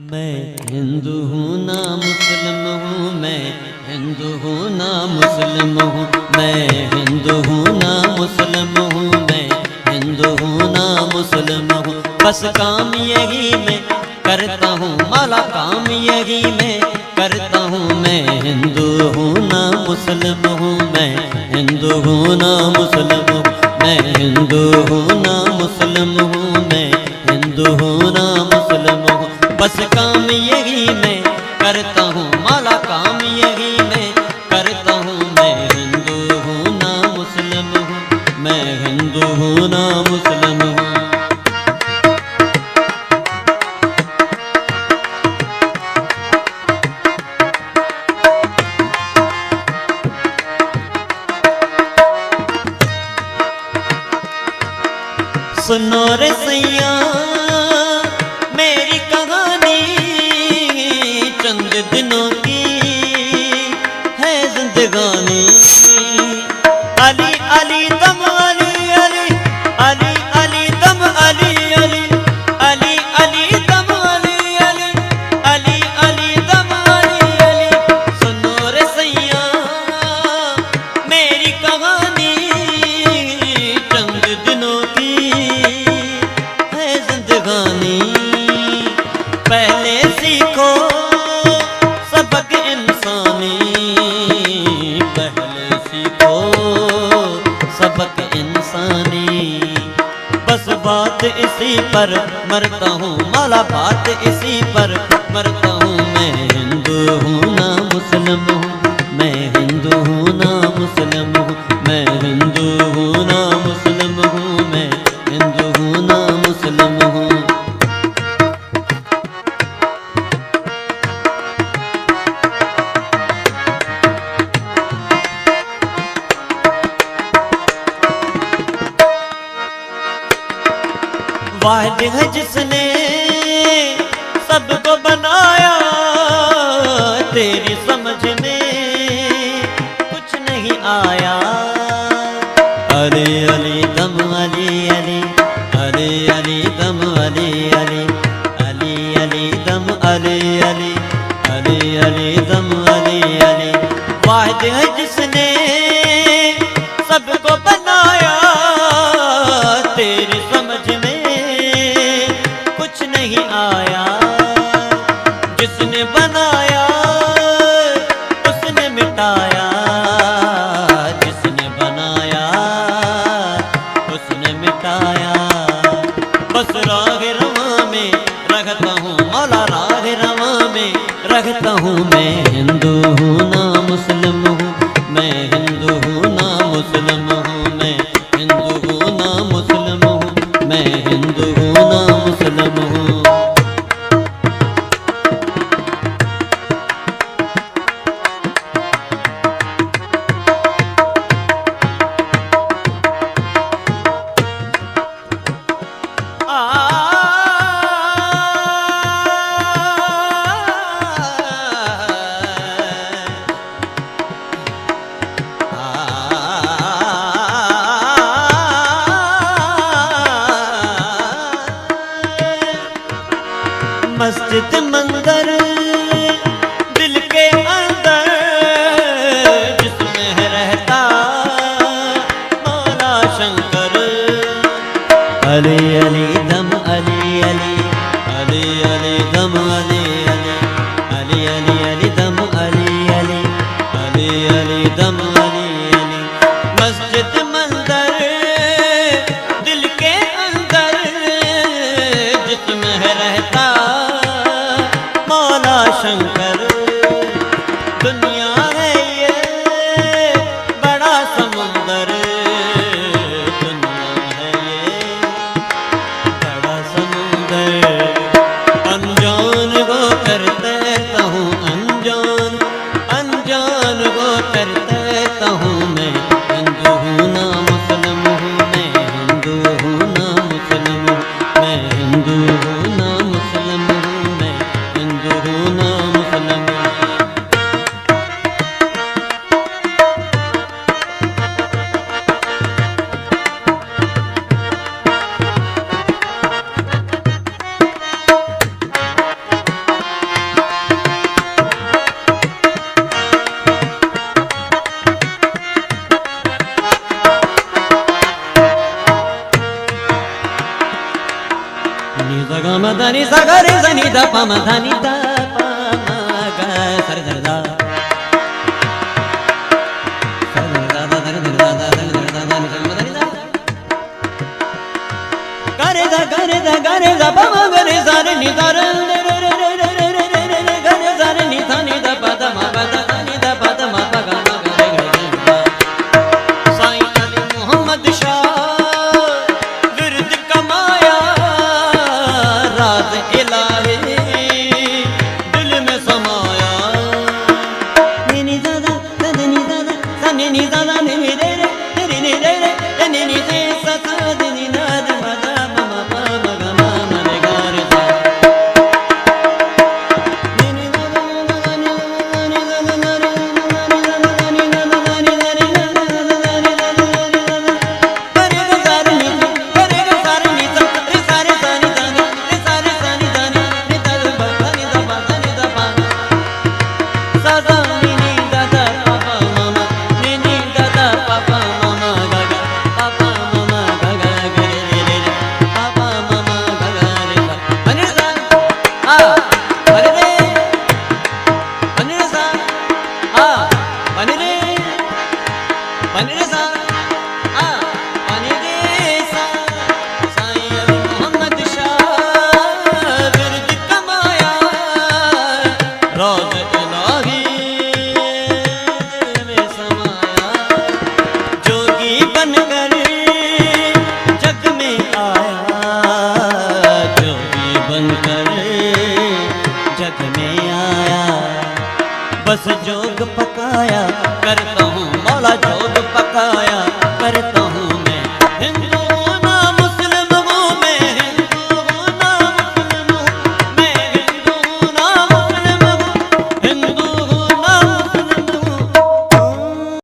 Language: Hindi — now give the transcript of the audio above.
मैं हिंदू हूँ ना मुस्लिम हूँ, मैं हिंदू हूँ ना मुस्लिम हूँ, मैं हिंदू हूँ ना मुस्लिम हूँ, मैं हिंदू हूँ ना मुस्लिम हूँ। बस काम यही मैं करता हूँ, माला काम यही मैं करता हूँ। मैं हिंदू हूँ ना मुस्लिम हूँ, मैं हिंदू हूँ ना मुस्लिम हूँ, मैं हिंदू हूँ ना मुस्लिम हूँ, मैं हिंदू हूँ ना मुस्लिम हूँ। बस काम यही मैं करता हूँ, माला काम यही मैं करता हूँ। मैं हिंदू हूँ ना मुस्लिम हूँ, मैं हिंदू हूँ ना मुस्लिम हूँ। सुनो रे सैया मेरी कहानी, चंद दिनों की है जिंदगानी। अली अली दम अली अली, अली अली दम अली अली, अली अली दम अली अली, अली अली दम अली अली। सुनो रे सैया मेरी कहानी, चंद दिनों की है जिंदगानी। पहले सीखो सबक इंसानी, पहले सीखो सबक इंसानी। बस बात इसी पर मरता हूँ, माला बात इसी पर मरता हूँ। मैं हिंदू हूँ ना मुस्लिम हूँ, मैं हिंदू हूँ ना मुस्लिम हूँ, मैं हिंदू हूँ ना मुस्लिम हूँ, मैं हिंदू हूँ ना मुस्लिम हूँ। वाहिद है जिसने सबको बनाया, तेरी समझ में कुछ नहीं आया। अली अली दम अली अली, अली अली दम अली अली, अली अली दम अली अली, अली अली दम अली अली। वाहिद है जिसने सबको बनाया, तेरी समझ में कुछ नहीं आया। जिसने बनाया उसने मिटाया, जिसने बनाया उसने मिटाया। बस राह रवा में रखता हूँ, मौला राह रवा में रखता हूँ। मैं हिंदू हूँ ना मुस्लिम हूँ, मैं हिंदू हूँ ना मुस्लिम हूँ, मैं हिंदू हूँ ना मुस्लिम हूँ, मैं हिंदू हूँ ना मुस्लिम हूँ। मस्जिद मंदिर दिल के अंदर, जिसमें है रहता मौला शंकर। अली अली दम अली अली, अली अली दम अली अली, अली अली अली दम अली अली, अली अली दम अली अली। मस्जिद मंदिर दिल के अंदर, जिसमें है रहता मौला सा म धनी सा ग रे सा नी ध प म धनी ध प म ग सा रे ध ग रे ध प म ग रे सा रे नी ध रे रे रे रे रे रे रे रे रे ग रे सा रे नी ध नी ध प ध म प ध नी ध प ध म प ग म ग रे ग रे ग साईं अली मोहम्मद शाह विरद कमाया राज इलाही दिल में समाया नी नी दा दा दा नी दा दा सा नी नी दा दा नी नी रे रे नी नी रे रे नी नी रे सा सा नी दा दा म दा म म प म ग म म रे ग रे सा नी नी दा दा दा नी दा नी दा दा नी दा दा नी दा दा नी दा नी दा दा नी दा दा रे ग सा रे नी रे ग सा रे नी सा रे सा रे सा नी दा नी रे सा रे सा नी दा नी रे दा ब दा नी दा ब दा नी दा ब सा सा नी नी दा दा प प म म नी नी दा दा प प म म ग ग प प म म ग ग ग रे रे रे प प म म ग ग रे सा अनि सा आ अनि रे अनि रे सा आ अनि रे सा आ अनि रे सा साईं अली मोहम्मद शाह विरद कमाया रोज इलाही में समाया जोगी बनकर जग में आया जोगी बनकर जग में आया बस जोग पकाया करता हूँ मौला जोग पकाया करता